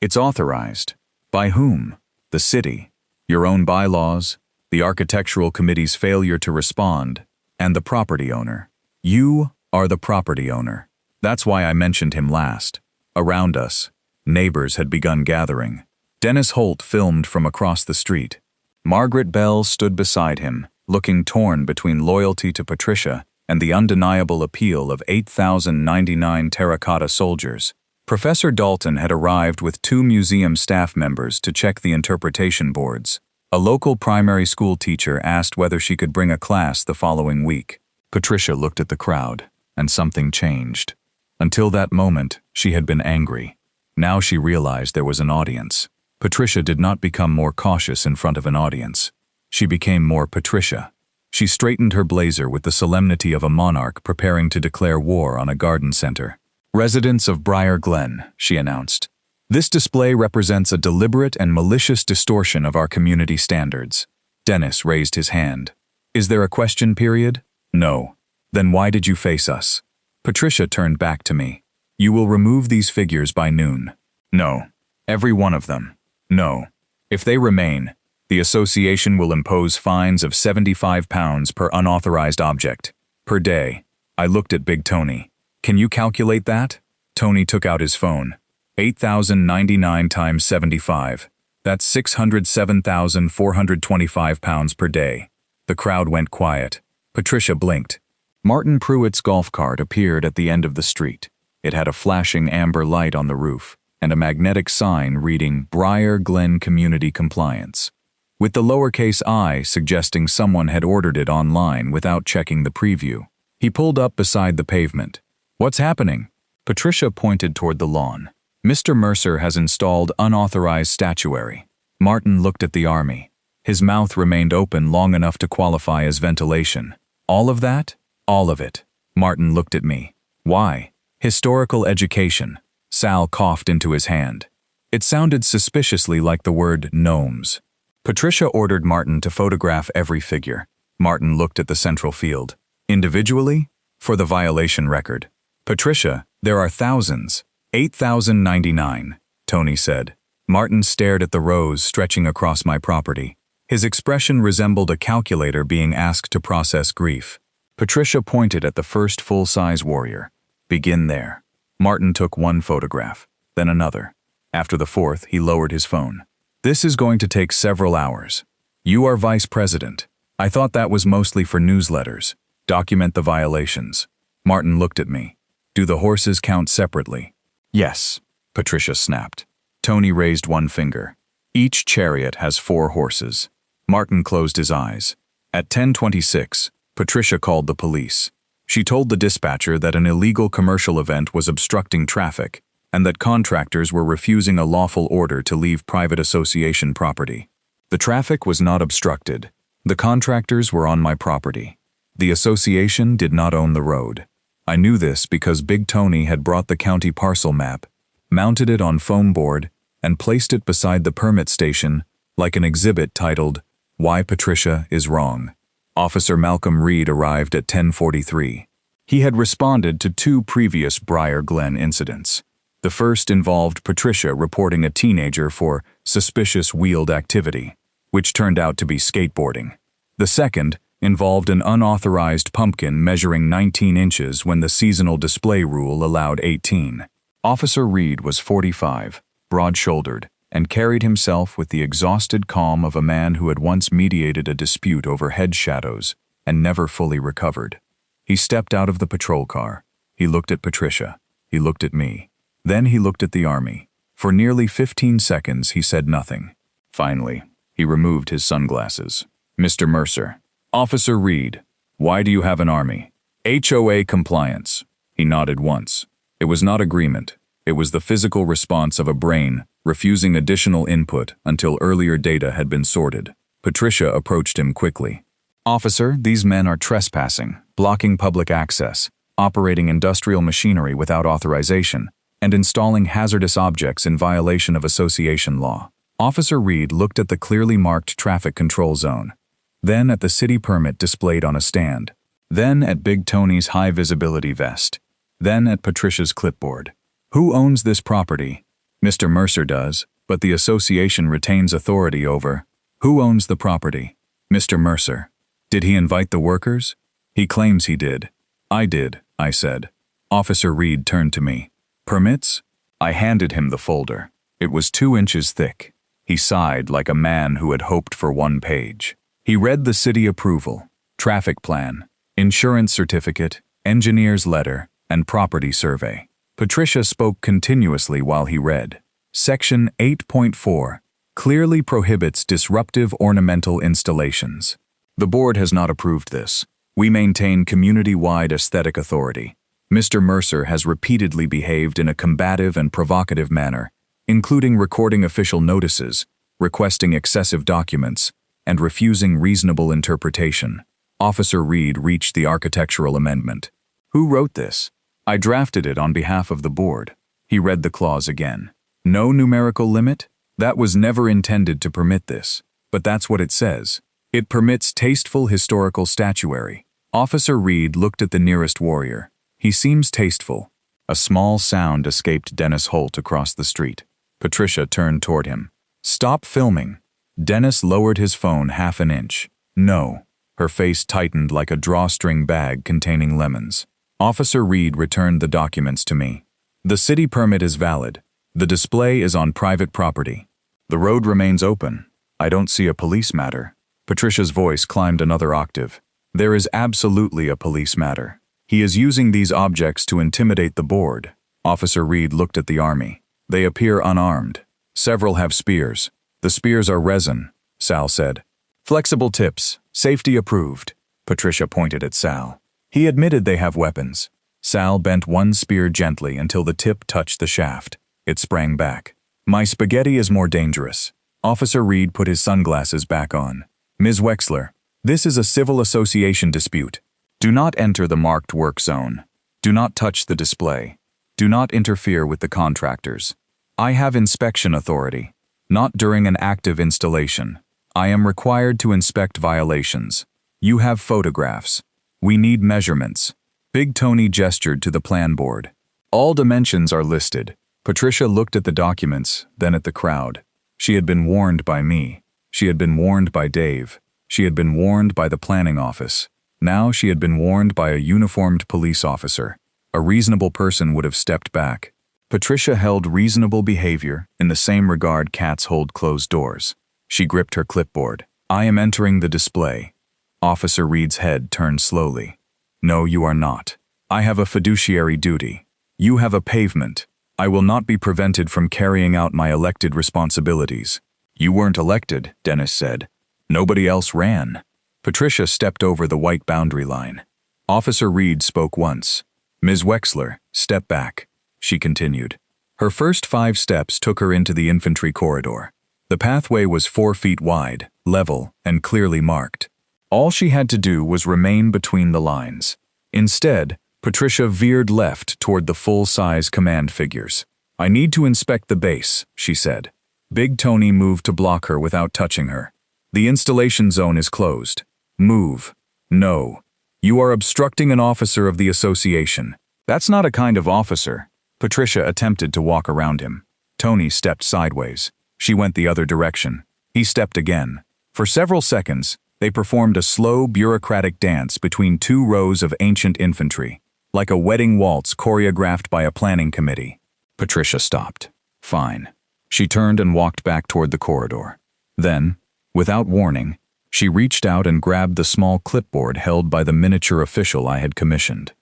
"It's authorized. By whom?" "The city. Your own bylaws, the Architectural Committee's failure to respond, and the property owner. You are the property owner. That's why I mentioned him last." Around us, neighbors had begun gathering. Dennis Holt filmed from across the street. Margaret Bell stood beside him, looking torn between loyalty to Patricia and the undeniable appeal of 8,099 terracotta soldiers. Professor Dalton had arrived with 2 museum staff members to check the interpretation boards. A local primary school teacher asked whether she could bring a class the following week. Patricia looked at the crowd, and something changed. Until that moment, she had been angry. Now she realized there was an audience. Patricia did not become more cautious in front of an audience. She became more Patricia. She straightened her blazer with the solemnity of a monarch preparing to declare war on a garden center. "Residents of Briar Glen," she announced. "This display represents a deliberate and malicious distortion of our community standards." Dennis raised his hand. "Is there a question period?" "No." "Then why did you face us?" Patricia turned back to me. "You will remove these figures by noon." "No." "Every one of them." "No." "If they remain, the association will impose fines of £75 per unauthorized object, per day." I looked at Big Tony. "Can you calculate that?" Tony took out his phone. 8,099 times 75. That's £607,425 per day. The crowd went quiet. Patricia blinked. Martin Pruitt's golf cart appeared at the end of the street. It had a flashing amber light on the roof and a magnetic sign reading Briar Glen Community Compliance, with the lowercase I suggesting someone had ordered it online without checking the preview. He pulled up beside the pavement. "What's happening?" Patricia pointed toward the lawn. "Mr. Mercer has installed unauthorized statuary." Martin looked at the army. His mouth remained open long enough to qualify as ventilation. "All of that?" "All of it." Martin looked at me. "Why?" "Historical education." Sal coughed into his hand. It sounded suspiciously like the word gnomes. Patricia ordered Martin to photograph every figure. Martin looked at the central field. "Individually?" "For the violation record." "Patricia, there are thousands." 8,099, Tony said. Martin stared at the rows stretching across my property. His expression resembled a calculator being asked to process grief. Patricia pointed at the first full-size warrior. "Begin there." Martin took one photograph, then another. After the fourth, he lowered his phone. "This is going to take several hours. You are vice president. I thought that was mostly for newsletters. Document the violations." Martin looked at me. "Do the horses count separately?" "Yes," Patricia snapped. Tony raised one finger. "Each chariot has 4 horses." Martin closed his eyes. At 10:26, Patricia called the police. She told the dispatcher that an illegal commercial event was obstructing traffic and that contractors were refusing a lawful order to leave private association property. The traffic was not obstructed. The contractors were on my property. The association did not own the road. I knew this because Big Tony had brought the county parcel map, mounted it on foam board, and placed it beside the permit station like an exhibit titled, "Why Patricia is Wrong." Officer Malcolm Reed arrived at 10:43. He had responded to 2 previous Briar Glen incidents. The first involved Patricia reporting a teenager for suspicious wheeled activity, which turned out to be skateboarding. The second involved an unauthorized pumpkin measuring 19 inches when the seasonal display rule allowed 18. Officer Reed was 45, broad-shouldered, and carried himself with the exhausted calm of a man who had once mediated a dispute over head shadows and never fully recovered. He stepped out of the patrol car. He looked at Patricia. He looked at me. Then he looked at the army. For nearly 15 seconds he said nothing. Finally, he removed his sunglasses. "Mr. Mercer." "Officer Reed, why do you have an army?" "HOA compliance." He nodded once. It was not agreement. It was the physical response of a brain refusing additional input until earlier data had been sorted. Patricia approached him quickly. "Officer, these men are trespassing, blocking public access, operating industrial machinery without authorization, and installing hazardous objects in violation of association law." Officer Reed looked at the clearly marked traffic control zone, then at the city permit displayed on a stand, then at Big Tony's high-visibility vest, then at Patricia's clipboard. "Who owns this property?" "Mr. Mercer does, but the association retains authority over." "Who owns the property?" "Mr. Mercer." "Did he invite the workers?" "He claims he did." "I did," I said. Officer Reed turned to me. "Permits?" I handed him the folder. It was 2 inches thick. He sighed like a man who had hoped for 1 page. He read the city approval, traffic plan, insurance certificate, engineer's letter, and property survey. Patricia spoke continuously while he read. Section 8.4 clearly prohibits disruptive ornamental installations. The board has not approved this. We maintain community-wide aesthetic authority. Mr. Mercer has repeatedly behaved in a combative and provocative manner, including recording official notices, requesting excessive documents, and refusing reasonable interpretation. Officer Reed reached the architectural amendment. Who wrote this? I drafted it on behalf of the board. He read the clause again. No numerical limit? That was never intended to permit this, but that's what it says. It permits tasteful historical statuary. Officer Reed looked at the nearest warrior. He seems tasteful. A small sound escaped Dennis Holt across the street. Patricia turned toward him. Stop filming. Dennis lowered his phone half an inch. No. Her face tightened like a drawstring bag containing lemons. Officer Reed returned the documents to me. The city permit is valid. The display is on private property. The road remains open. I don't see a police matter. Patricia's voice climbed another octave. There is absolutely a police matter. He is using these objects to intimidate the board. Officer Reed looked at the army. They appear unarmed. Several have spears. The spears are resin, Sal said. Flexible tips, safety approved. Patricia pointed at Sal. He admitted they have weapons. Sal bent one spear gently until the tip touched the shaft. It sprang back. My spaghetti is more dangerous. Officer Reed put his sunglasses back on. Ms. Wexler, this is a civil association dispute. Do not enter the marked work zone. Do not touch the display. Do not interfere with the contractors. I have inspection authority. Not during an active installation. I am required to inspect violations. You have photographs. We need measurements. Big Tony gestured to the plan board. All dimensions are listed. Patricia looked at the documents, then at the crowd. She had been warned by me. She had been warned by Dave. She had been warned by the planning office. Now she had been warned by a uniformed police officer. A reasonable person would have stepped back. Patricia held reasonable behavior in the same regard cats hold closed doors. She gripped her clipboard. I am entering the display. Officer Reed's head turned slowly. No, you are not. I have a fiduciary duty. You have a pavement. I will not be prevented from carrying out my elected responsibilities. You weren't elected, Dennis said. Nobody else ran. Patricia stepped over the white boundary line. Officer Reed spoke once. Ms. Wexler, step back. She continued. Her first 5 steps took her into the infantry corridor. The pathway was 4 feet wide, level, and clearly marked. All she had to do was remain between the lines. Instead, Patricia veered left toward the full-size command figures. I need to inspect the base, she said. Big Tony moved to block her without touching her. The installation zone is closed. Move. No. You are obstructing an officer of the association. That's not a kind of officer. Patricia attempted to walk around him. Tony stepped sideways. She went the other direction. He stepped again. For several seconds, they performed a slow, bureaucratic dance between 2 rows of ancient infantry, like a wedding waltz choreographed by a planning committee. Patricia stopped. Fine. She turned and walked back toward the corridor. Then, without warning, she reached out and grabbed the small clipboard held by the miniature official I had commissioned.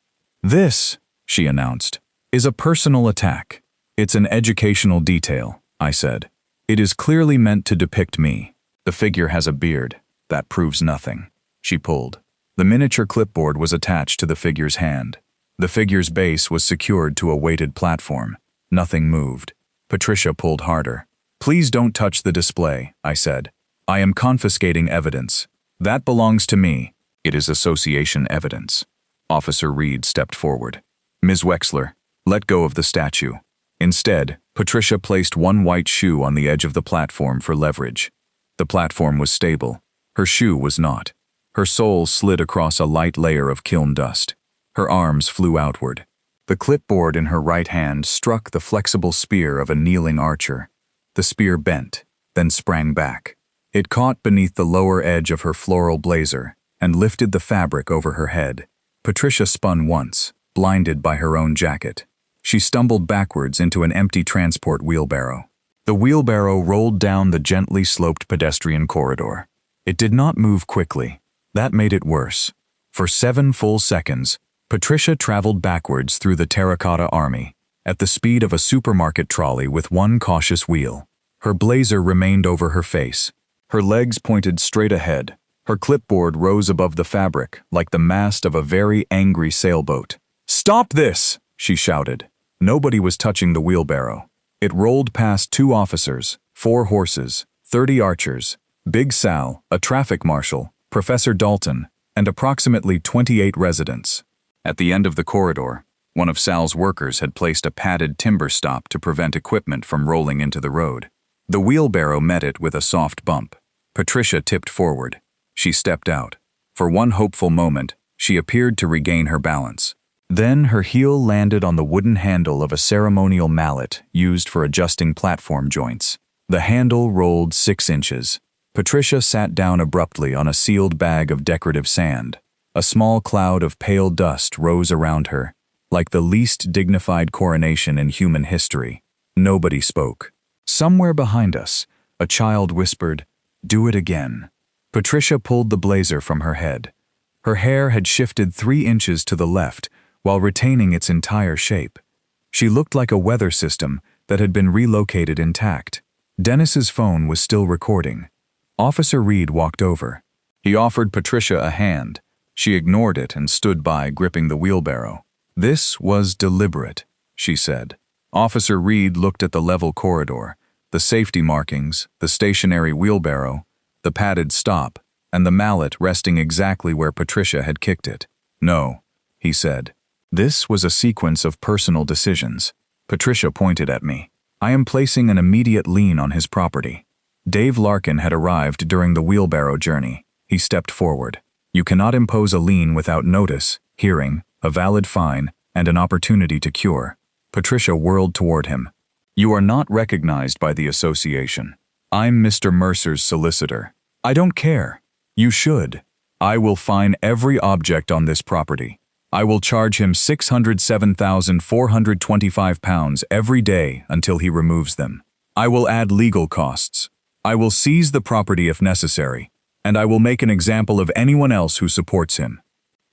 This, she announced, is a personal attack. It's an educational detail, I said. It is clearly meant to depict me. The figure has a beard. That proves nothing. She pulled. The miniature clipboard was attached to the figure's hand. The figure's base was secured to a weighted platform. Nothing moved. Patricia pulled harder. Please don't touch the display, I said. I am confiscating evidence. That belongs to me. It is association evidence. Officer Reed stepped forward. Ms. Wexler, let go of the statue. Instead, Patricia placed one white shoe on the edge of the platform for leverage. The platform was stable. Her shoe was not. Her sole slid across a light layer of kiln dust. Her arms flew outward. The clipboard in her right hand struck the flexible spear of a kneeling archer. The spear bent, then sprang back. It caught beneath the lower edge of her floral blazer and lifted the fabric over her head. Patricia spun once, blinded by her own jacket. She stumbled backwards into an empty transport wheelbarrow. The wheelbarrow rolled down the gently sloped pedestrian corridor. It did not move quickly. That made it worse. For 7 full seconds, Patricia traveled backwards through the Terracotta army, at the speed of a supermarket trolley with one cautious wheel. Her blazer remained over her face. Her legs pointed straight ahead. Her clipboard rose above the fabric like the mast of a very angry sailboat. "Stop this!" she shouted. Nobody was touching the wheelbarrow. It rolled past 2 officers, 4 horses, 30 archers, Big Sal, a traffic marshal, Professor Dalton, and approximately 28 residents. At the end of the corridor, one of Sal's workers had placed a padded timber stop to prevent equipment from rolling into the road. The wheelbarrow met it with a soft bump. Patricia tipped forward. She stepped out. For one hopeful moment, she appeared to regain her balance. Then her heel landed on the wooden handle of a ceremonial mallet used for adjusting platform joints. The handle rolled 6 inches. Patricia sat down abruptly on a sealed bag of decorative sand. A small cloud of pale dust rose around her, like the least dignified coronation in human history. Nobody spoke. Somewhere behind us, a child whispered, "Do it again." Patricia pulled the blazer from her head. Her hair had shifted 3 inches to the left, while retaining its entire shape. She looked like a weather system that had been relocated intact. Dennis's phone was still recording. Officer Reed walked over. He offered Patricia a hand. She ignored it and stood by, gripping the wheelbarrow. "This was deliberate," she said. Officer Reed looked at the level corridor, the safety markings, the stationary wheelbarrow, the padded stop, and the mallet resting exactly where Patricia had kicked it. "No," he said. "This was a sequence of personal decisions." Patricia pointed at me. "I am placing an immediate lien on his property." Dave Larkin had arrived during the wheelbarrow journey. He stepped forward. "You cannot impose a lien without notice, hearing, a valid fine, and an opportunity to cure." Patricia whirled toward him. "You are not recognized by the association. I'm Mr. Mercer's solicitor." "I don't care." "You should. I will fine every object on this property. I will charge him £607,425 every day until he removes them. I will add legal costs. I will seize the property if necessary, and I will make an example of anyone else who supports him."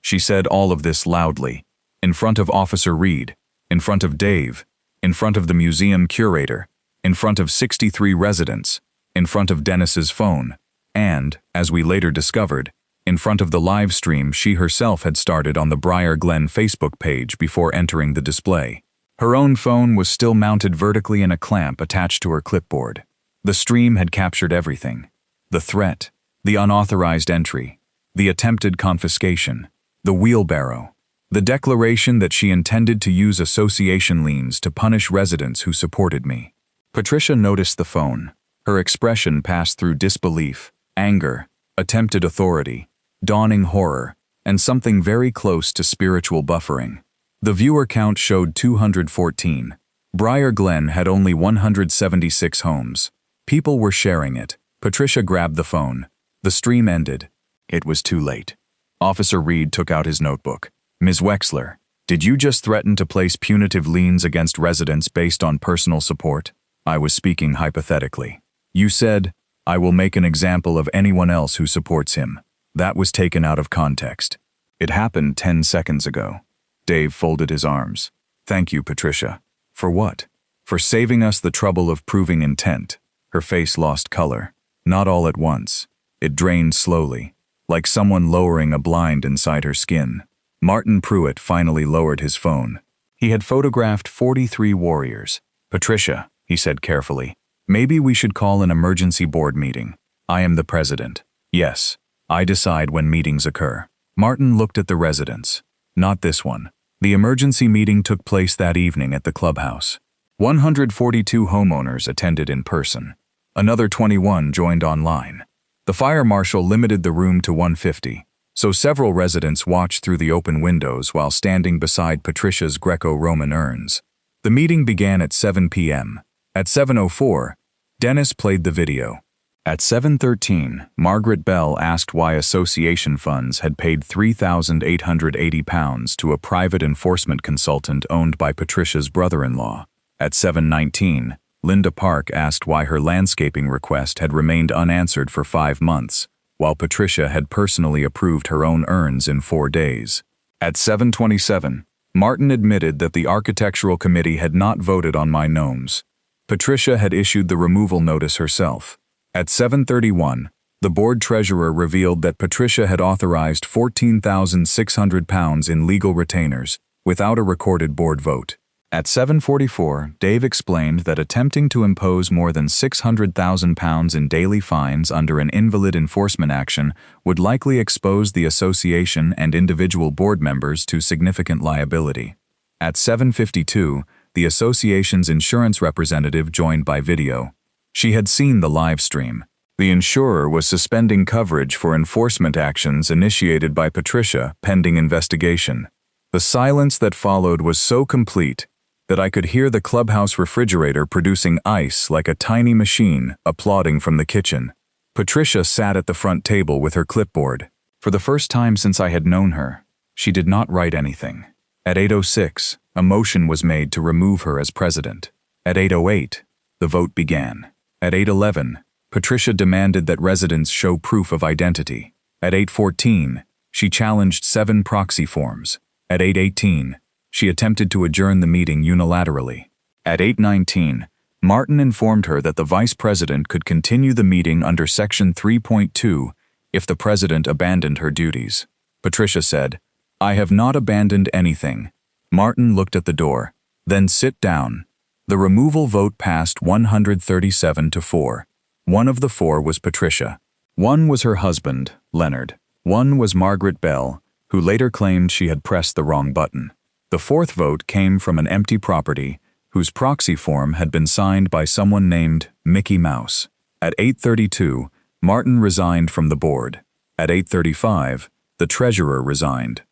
She said all of this loudly, in front of Officer Reed, in front of Dave, in front of the museum curator, in front of 63 residents, in front of Dennis's phone, and, as we later discovered, in front of the live stream she herself had started on the Briar Glen Facebook page before entering the display. Her own phone was still mounted vertically in a clamp attached to her clipboard. The stream had captured everything. The threat, the unauthorized entry, the attempted confiscation, the wheelbarrow, the declaration that she intended to use association liens to punish residents who supported me. Patricia noticed the phone. Her expression passed through disbelief, anger, attempted authority, dawning horror, and something very close to spiritual buffering. The viewer count showed 214. Briar Glen had only 176 homes. People were sharing it. Patricia grabbed the phone. The stream ended. It was too late. Officer Reed took out his notebook. "Ms. Wexler, did you just threaten to place punitive liens against residents based on personal support?" I was speaking hypothetically. "You said, 'I will make an example of anyone else who supports him.' That was taken out of context. It happened 10 seconds ago." Dave folded his arms. "Thank you, Patricia." "For what?" "For saving us the trouble of proving intent." Her face lost color. Not all at once. It drained slowly, like someone lowering a blind inside her skin. Martin Pruitt finally lowered his phone. He had photographed 43 warriors. "Patricia," he said carefully, "maybe we should call an emergency board meeting. I am the president. Yes, I decide when meetings occur." Martin looked at the residents. "Not this one." The emergency meeting took place that evening at the clubhouse. 142 homeowners attended in person. Another 21 joined online. The fire marshal limited the room to 150, so several residents watched through the open windows while standing beside Patricia's Greco-Roman urns. The meeting began at 7 p.m. At 7:04, Dennis played the video. At 7:13, Margaret Bell asked why association funds had paid £3,880 to a private enforcement consultant owned by Patricia's brother-in-law. At 7:19, Linda Park asked why her landscaping request had remained unanswered for 5 months, while Patricia had personally approved her own urns in 4 days. At 7:27, Martin admitted that the architectural committee had not voted on my gnomes. Patricia had issued the removal notice herself. At 7:31, the board treasurer revealed that Patricia had authorized £14,600 in legal retainers, without a recorded board vote. At 7:44, Dave explained that attempting to impose more than £600,000 in daily fines under an invalid enforcement action would likely expose the association and individual board members to significant liability. At 7:52, the association's insurance representative joined by video. She had seen the live stream. The insurer was suspending coverage for enforcement actions initiated by Patricia pending investigation. The silence that followed was so complete that I could hear the clubhouse refrigerator producing ice like a tiny machine applauding from the kitchen. Patricia sat at the front table with her clipboard. For the first time since I had known her, she did not write anything. At 8:06, a motion was made to remove her as president. At 8:08, the vote began. At 8:11, Patricia demanded that residents show proof of identity. At 8:14, she challenged 7 proxy forms. At 8:18, she attempted to adjourn the meeting unilaterally. At 8:19, Martin informed her that the vice president could continue the meeting under Section 3.2 if the president abandoned her duties. Patricia said, "I have not abandoned anything." Martin looked at the door. "Then sit down." The removal vote passed 137 to 4. One of the 4 was Patricia. One was her husband, Leonard. One was Margaret Bell, who later claimed she had pressed the wrong button. The 4th vote came from an empty property whose proxy form had been signed by someone named Mickey Mouse. At 8:32, Martin resigned from the board. At 8:35, the treasurer resigned.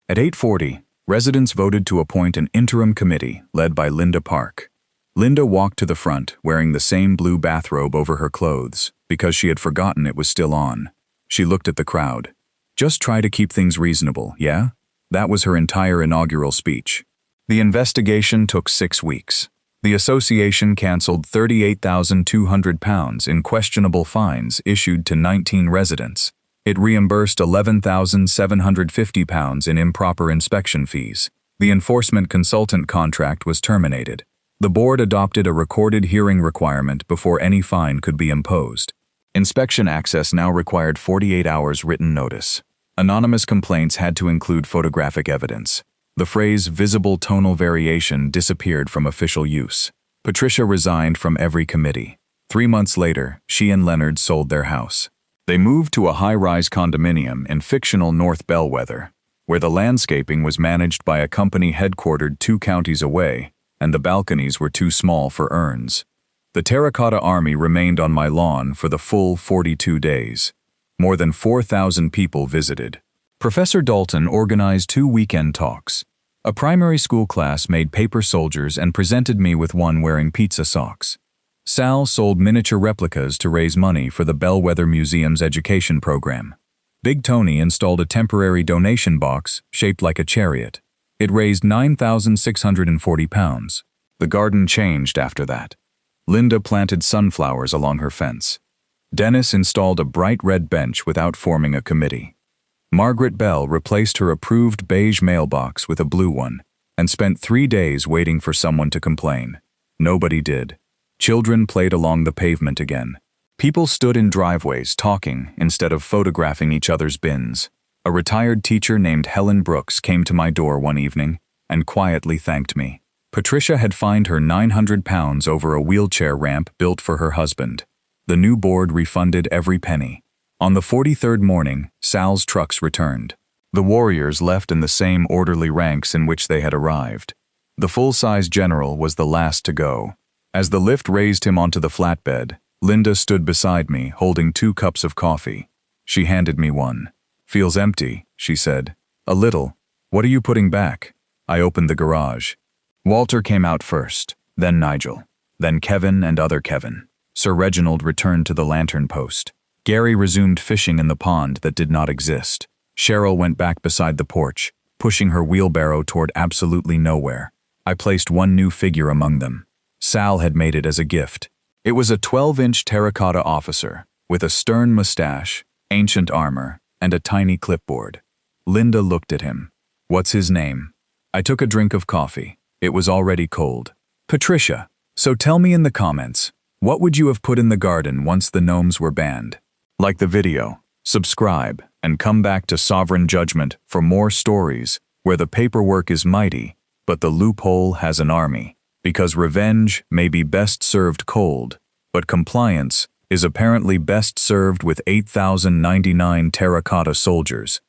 At 8:40, residents voted to appoint an interim committee led by Linda Park. Linda walked to the front wearing the same blue bathrobe over her clothes because she had forgotten it was still on. She looked at the crowd. "Just try to keep things reasonable, yeah?" That was her entire inaugural speech. The investigation took 6 weeks. The association canceled £38,200 in questionable fines issued to 19 residents. It reimbursed £11,750 in improper inspection fees. The enforcement consultant contract was terminated. The board adopted a recorded hearing requirement before any fine could be imposed. Inspection access now required 48 hours written notice. Anonymous complaints had to include photographic evidence. The phrase visible tonal variation disappeared from official use. Patricia resigned from every committee. 3 months later, she and Leonard sold their house. They moved to a high-rise condominium in fictional North Bellwether, where the landscaping was managed by a company headquartered 2 counties away, and the balconies were too small for urns. The Terracotta Army remained on my lawn for the full 42 days. More than 4,000 people visited. Professor Dalton organized 2 weekend talks. A primary school class made paper soldiers and presented me with one wearing pizza socks. Sal sold miniature replicas to raise money for the Bellwether Museum's education program. Big Tony installed a temporary donation box shaped like a chariot. It raised £9,640. The garden changed after that. Linda planted sunflowers along her fence. Dennis installed a bright red bench without forming a committee. Margaret Bell replaced her approved beige mailbox with a blue one and spent 3 days waiting for someone to complain. Nobody did. Children played along the pavement again. People stood in driveways talking instead of photographing each other's bins. A retired teacher named Helen Brooks came to my door one evening and quietly thanked me. Patricia had fined her £900 over a wheelchair ramp built for her husband. The new board refunded every penny. On the 43rd morning, Sal's trucks returned. The warriors left in the same orderly ranks in which they had arrived. The full-size general was the last to go. As the lift raised him onto the flatbed, Linda stood beside me, holding 2 cups of coffee. She handed me one. "Feels empty," she said. "A little. What are you putting back?" I opened the garage. Walter came out first, then Nigel, then Kevin and other Kevin. Sir Reginald returned to the lantern post. Gary resumed fishing in the pond that did not exist. Cheryl went back beside the porch, pushing her wheelbarrow toward absolutely nowhere. I placed one new figure among them. Sal had made it as a gift. It was a 12-inch terracotta officer, with a stern mustache, ancient armor, and a tiny clipboard. Linda looked at him. "What's his name?" I took a drink of coffee. It was already cold. "Patricia. So tell me in the comments, what would you have put in the garden once the gnomes were banned? Like the video, subscribe, and come back to Sovereign Judgment for more stories where the paperwork is mighty, but the loophole has an army. Because revenge may be best served cold, but compliance is apparently best served with 8,099 terracotta soldiers.